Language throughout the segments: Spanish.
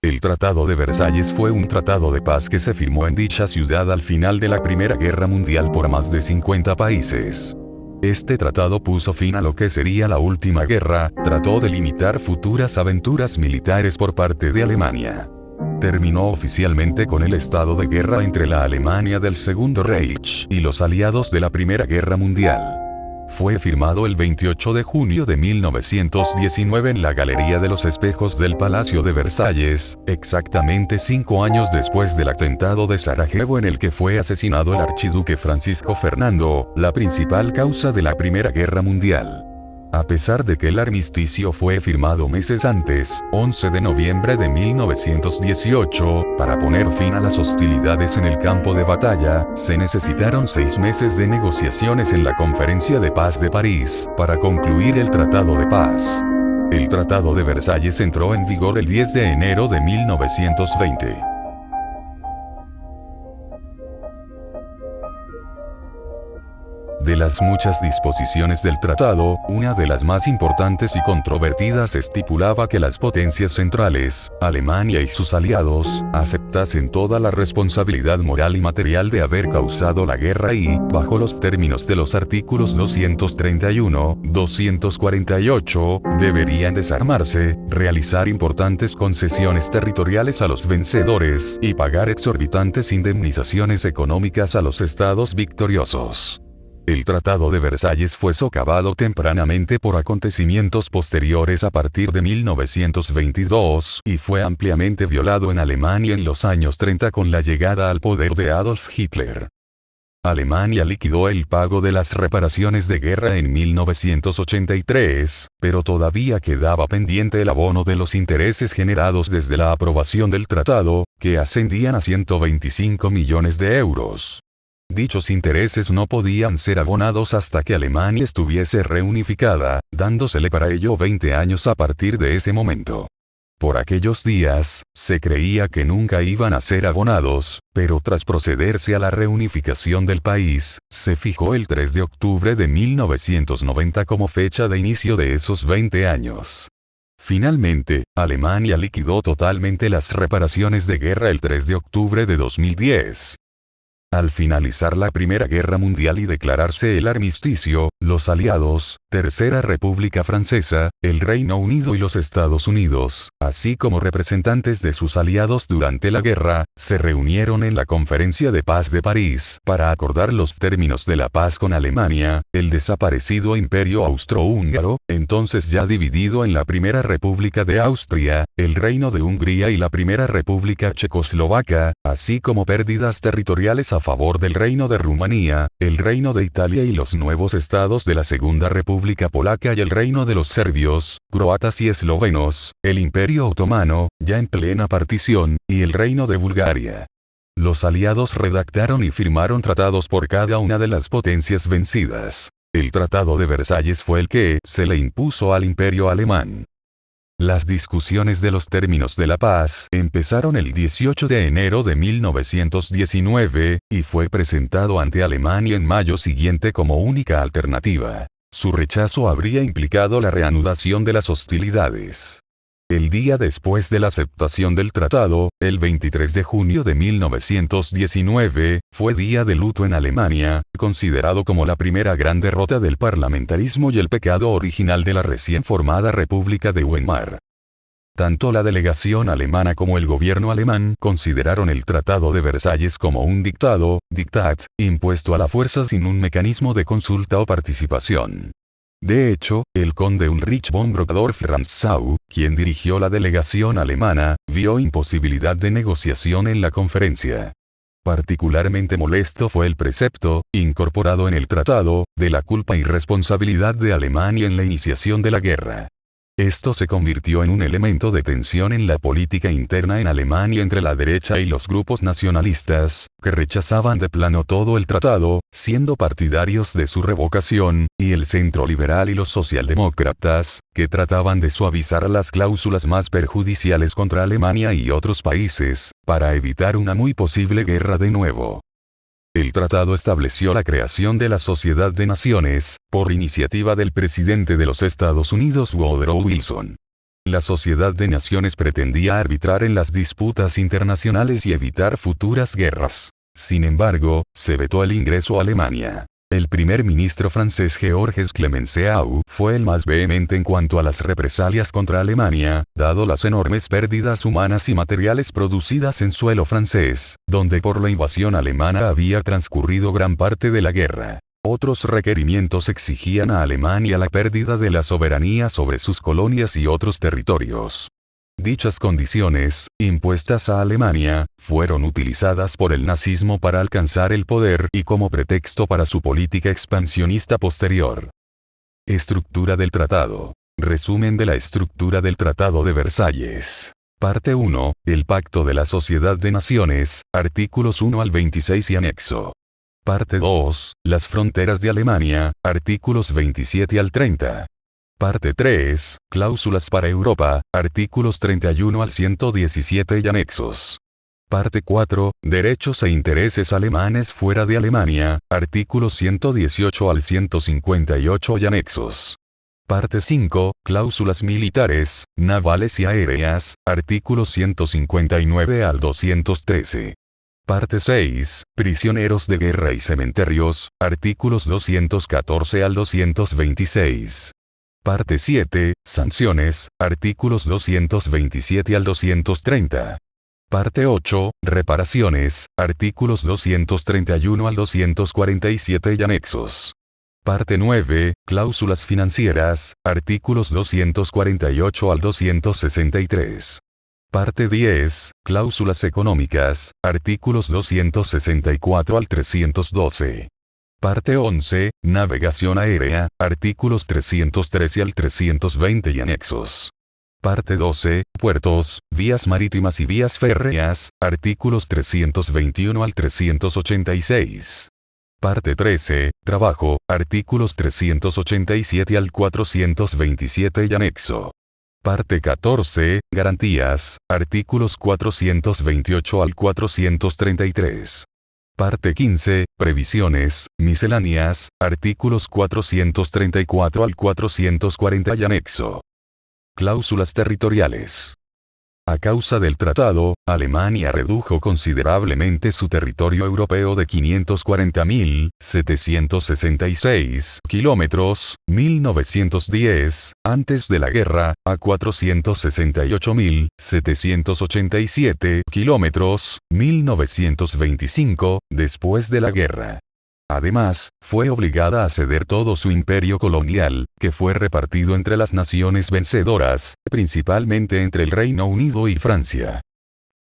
El Tratado de Versalles fue un tratado de paz que se firmó en dicha ciudad al final de la Primera Guerra Mundial por más de 50 países. Este tratado puso fin a lo que sería la última guerra, trató de limitar futuras aventuras militares por parte de Alemania. Terminó oficialmente con el estado de guerra entre la Alemania del Segundo Reich y los aliados de la Primera Guerra Mundial. Fue firmado el 28 de junio de 1919 en la Galería de los Espejos del Palacio de Versalles, exactamente 5 años después del atentado de Sarajevo en el que fue asesinado el archiduque Francisco Fernando, la principal causa de la Primera Guerra Mundial. A pesar de que el armisticio fue firmado meses antes, 11 de noviembre de 1918, para poner fin a las hostilidades en el campo de batalla, se necesitaron 6 meses de negociaciones en la Conferencia de Paz de París, para concluir el Tratado de Paz. El Tratado de Versalles entró en vigor el 10 de enero de 1920. De las muchas disposiciones del tratado, una de las más importantes y controvertidas estipulaba que las potencias centrales, Alemania y sus aliados, aceptasen toda la responsabilidad moral y material de haber causado la guerra y, bajo los términos de los artículos 231, 248, deberían desarmarse, realizar importantes concesiones territoriales a los vencedores y pagar exorbitantes indemnizaciones económicas a los estados victoriosos. El Tratado de Versalles fue socavado tempranamente por acontecimientos posteriores a partir de 1922 y fue ampliamente violado en Alemania en los años 30 con la llegada al poder de Adolf Hitler. Alemania liquidó el pago de las reparaciones de guerra en 1983, pero todavía quedaba pendiente el abono de los intereses generados desde la aprobación del tratado, que ascendían a 125 millones de euros. Dichos intereses no podían ser abonados hasta que Alemania estuviese reunificada, dándosele para ello 20 años a partir de ese momento. Por aquellos días, se creía que nunca iban a ser abonados, pero tras procederse a la reunificación del país, se fijó el 3 de octubre de 1990 como fecha de inicio de esos 20 años. Finalmente, Alemania liquidó totalmente las reparaciones de guerra el 3 de octubre de 2010. Al finalizar la Primera Guerra Mundial y declararse el armisticio, los aliados, Tercera República Francesa, el Reino Unido y los Estados Unidos, así como representantes de sus aliados durante la guerra, se reunieron en la Conferencia de Paz de París para acordar los términos de la paz con Alemania, el desaparecido Imperio Austrohúngaro, entonces ya dividido en la Primera República de Austria, el Reino de Hungría y la Primera República Checoslovaca, así como pérdidas territoriales a favor del Reino de Rumanía, el Reino de Italia y los nuevos estados de la Segunda República Polaca y el Reino de los serbios, croatas y eslovenos, el Imperio Otomano, ya en plena partición, y el Reino de Bulgaria. Los aliados redactaron y firmaron tratados por cada una de las potencias vencidas. El Tratado de Versalles fue el que se le impuso al Imperio alemán. Las discusiones de los términos de la paz empezaron el 18 de enero de 1919, y fue presentado ante Alemania en mayo siguiente como única alternativa. Su rechazo habría implicado la reanudación de las hostilidades. El día después de la aceptación del tratado, el 23 de junio de 1919, fue día de luto en Alemania, considerado como la primera gran derrota del parlamentarismo y el pecado original de la recién formada República de Weimar. Tanto la delegación alemana como el gobierno alemán consideraron el Tratado de Versalles como un diktat, impuesto a la fuerza sin un mecanismo de consulta o participación. De hecho, el conde Ulrich von Brockdorff-Rantzau, quien dirigió la delegación alemana, vio imposibilidad de negociación en la conferencia. Particularmente molesto fue el precepto, incorporado en el tratado, de la culpa y responsabilidad de Alemania en la iniciación de la guerra. Esto se convirtió en un elemento de tensión en la política interna en Alemania entre la derecha y los grupos nacionalistas, que rechazaban de plano todo el tratado, siendo partidarios de su revocación, y el centro liberal y los socialdemócratas, que trataban de suavizar las cláusulas más perjudiciales contra Alemania y otros países, para evitar una muy posible guerra de nuevo. El tratado estableció la creación de la Sociedad de Naciones, por iniciativa del presidente de los Estados Unidos Woodrow Wilson. La Sociedad de Naciones pretendía arbitrar en las disputas internacionales y evitar futuras guerras. Sin embargo, se vetó el ingreso a Alemania. El primer ministro francés Georges Clemenceau fue el más vehemente en cuanto a las represalias contra Alemania, dado las enormes pérdidas humanas y materiales producidas en suelo francés, donde por la invasión alemana había transcurrido gran parte de la guerra. Otros requerimientos exigían a Alemania la pérdida de la soberanía sobre sus colonias y otros territorios. Dichas condiciones, impuestas a Alemania, fueron utilizadas por el nazismo para alcanzar el poder y como pretexto para su política expansionista posterior. Estructura del tratado. Resumen de la estructura del Tratado de Versalles. Parte 1. El Pacto de la Sociedad de Naciones, artículos 1 al 26 y anexo. Parte 2. Las fronteras de Alemania, artículos 27 al 30. Parte 3. Cláusulas para Europa, artículos 31 al 117 y anexos. Parte 4. Derechos e intereses alemanes fuera de Alemania, artículos 118 al 158 y anexos. Parte 5. Cláusulas militares, navales y aéreas, artículos 159 al 213. Parte 6. Prisioneros de guerra y cementerios, artículos 214 al 226. Parte 7. Sanciones, artículos 227 al 230. Parte 8. Reparaciones, artículos 231 al 247 y anexos. Parte 9. Cláusulas financieras, artículos 248 al 263. Parte 10. Cláusulas económicas, artículos 264 al 312. Parte 11. Navegación aérea, artículos 313 al 320 y anexos. Parte 12. Puertos, vías marítimas y vías férreas, artículos 321 al 386. Parte 13. Trabajo, artículos 387 al 427 y anexo. Parte 14. Garantías, artículos 428 al 433. Parte 15. Previsiones, misceláneas, artículos 434 al 440 y anexo. Cláusulas territoriales. A causa del tratado, Alemania redujo considerablemente su territorio europeo de 540.766 kilómetros, 1910, antes de la guerra, a 468.787 kilómetros, 1925, después de la guerra. Además, fue obligada a ceder todo su imperio colonial, que fue repartido entre las naciones vencedoras, principalmente entre el Reino Unido y Francia.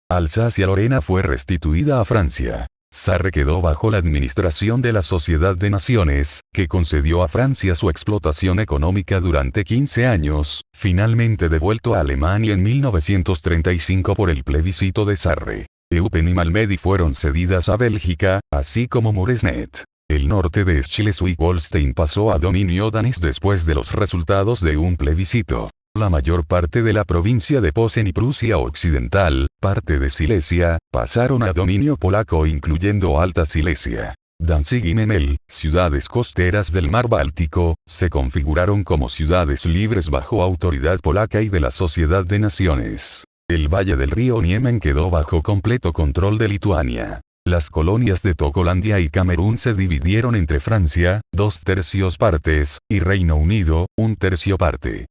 Alsacia-Lorena fue restituida a Francia. Sarre quedó bajo la administración de la Sociedad de Naciones, que concedió a Francia su explotación económica durante 15 años, finalmente devuelto a Alemania en 1935 por el plebiscito de Sarre. Eupen y Malmedy fueron cedidas a Bélgica, así como Moresnet. El norte de Schleswig-Holstein pasó a dominio danés después de los resultados de un plebiscito. La mayor parte de la provincia de Posen y Prusia Occidental, parte de Silesia, pasaron a dominio polaco incluyendo Alta Silesia. Danzig y Memel, ciudades costeras del mar Báltico, se configuraron como ciudades libres bajo autoridad polaca y de la Sociedad de Naciones. El valle del río Niemen quedó bajo completo control de Lituania. Las colonias de Togolandia y Camerún se dividieron entre Francia, 2/3 partes, y Reino Unido, 1/3 parte.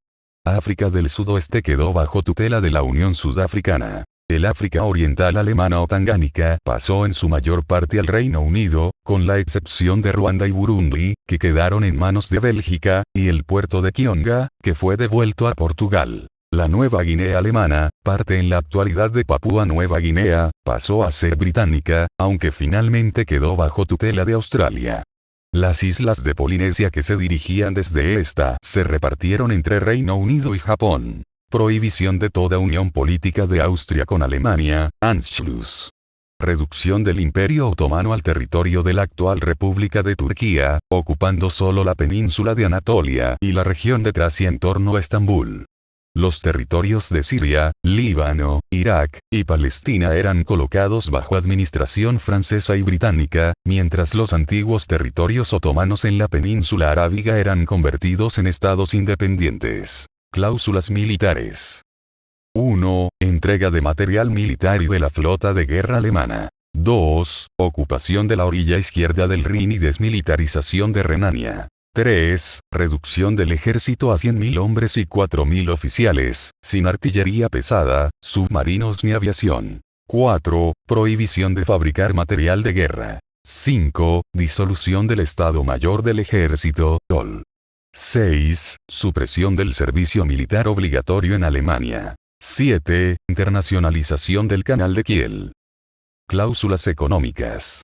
África del Sudoeste quedó bajo tutela de la Unión Sudafricana. El África Oriental alemana o tangánica pasó en su mayor parte al Reino Unido, con la excepción de Ruanda y Burundi, que quedaron en manos de Bélgica, y el puerto de Kionga, que fue devuelto a Portugal. La Nueva Guinea alemana, parte en la actualidad de Papúa Nueva Guinea, pasó a ser británica, aunque finalmente quedó bajo tutela de Australia. Las islas de Polinesia que se dirigían desde esta se repartieron entre Reino Unido y Japón. Prohibición de toda unión política de Austria con Alemania, Anschluss. Reducción del Imperio Otomano al territorio de la actual República de Turquía, ocupando solo la península de Anatolia y la región de Tracia en torno a Estambul. Los territorios de Siria, Líbano, Irak y Palestina eran colocados bajo administración francesa y británica, mientras los antiguos territorios otomanos en la península arábiga eran convertidos en estados independientes. Cláusulas militares. 1. Entrega de material militar y de la flota de guerra alemana. 2. Ocupación de la orilla izquierda del Rin y desmilitarización de Renania. 3. Reducción del ejército a 100.000 hombres y 4.000 oficiales, sin artillería pesada, submarinos ni aviación. 4. Prohibición de fabricar material de guerra. 5. Disolución del Estado Mayor del Ejército, OL. 6. Supresión del servicio militar obligatorio en Alemania. 7. Internacionalización del Canal de Kiel. Cláusulas económicas.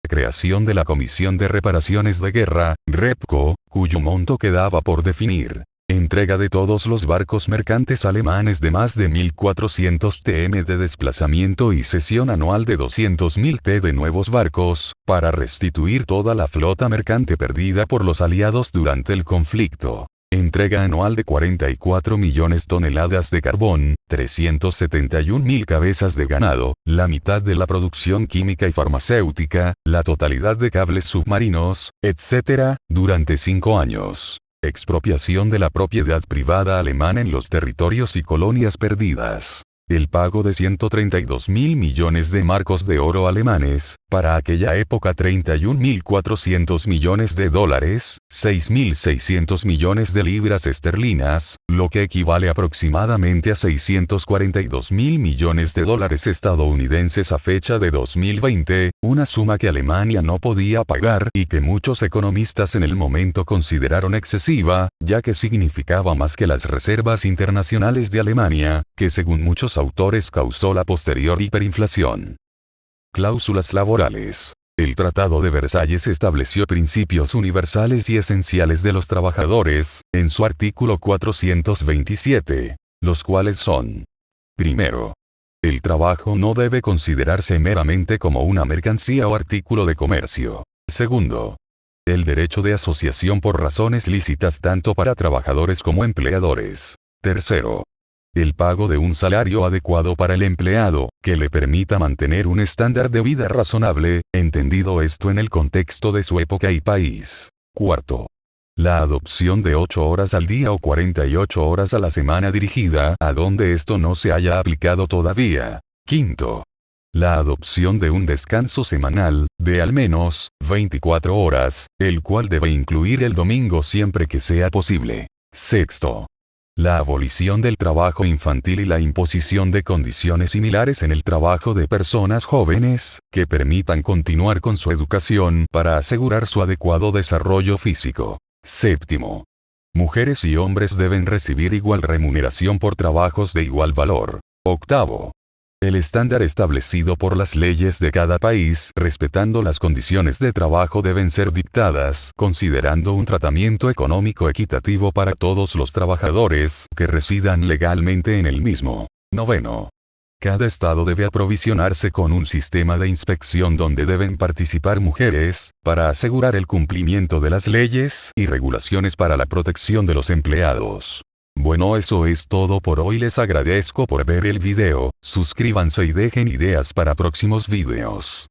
Creación de la Comisión de Reparaciones de Guerra, REPCO, cuyo monto quedaba por definir. Entrega de todos los barcos mercantes alemanes de más de 1.400 TM de desplazamiento y cesión anual de 200.000 T de nuevos barcos, para restituir toda la flota mercante perdida por los aliados durante el conflicto. Entrega anual de 44 millones toneladas de carbón, 371.000 cabezas de ganado, la mitad de la producción química y farmacéutica, la totalidad de cables submarinos, etc., durante 5 años. Expropiación de la propiedad privada alemana en los territorios y colonias perdidas. El pago de 132.000 millones de marcos de oro alemanes, para aquella época 31.400 millones de dólares, 6.600 millones de libras esterlinas, lo que equivale aproximadamente a 642.000 millones de dólares estadounidenses a fecha de 2020, una suma que Alemania no podía pagar y que muchos economistas en el momento consideraron excesiva, ya que significaba más que las reservas internacionales de Alemania, que según muchos autores causó la posterior hiperinflación. Cláusulas laborales. El Tratado de Versalles estableció principios universales y esenciales de los trabajadores, en su artículo 427, los cuales son: primero, el trabajo no debe considerarse meramente como una mercancía o artículo de comercio. Segundo, el derecho de asociación por razones lícitas tanto para trabajadores como empleadores. Tercero, el pago de un salario adecuado para el empleado, que le permita mantener un estándar de vida razonable, entendido esto en el contexto de su época y país. Cuarto, la adopción de 8 horas al día o 48 horas a la semana dirigida a donde esto no se haya aplicado todavía. Quinto, la adopción de un descanso semanal, de al menos 24 horas, el cual debe incluir el domingo siempre que sea posible. Sexto, la abolición del trabajo infantil y la imposición de condiciones similares en el trabajo de personas jóvenes, que permitan continuar con su educación para asegurar su adecuado desarrollo físico. Séptimo, mujeres y hombres deben recibir igual remuneración por trabajos de igual valor. Octavo, el estándar establecido por las leyes de cada país respetando las condiciones de trabajo deben ser dictadas considerando un tratamiento económico equitativo para todos los trabajadores que residan legalmente en el mismo. Noveno, cada estado debe aprovisionarse con un sistema de inspección donde deben participar mujeres, para asegurar el cumplimiento de las leyes y regulaciones para la protección de los empleados. Bueno, eso es todo por hoy. Les agradezco por ver el video, suscríbanse y dejen ideas para próximos videos.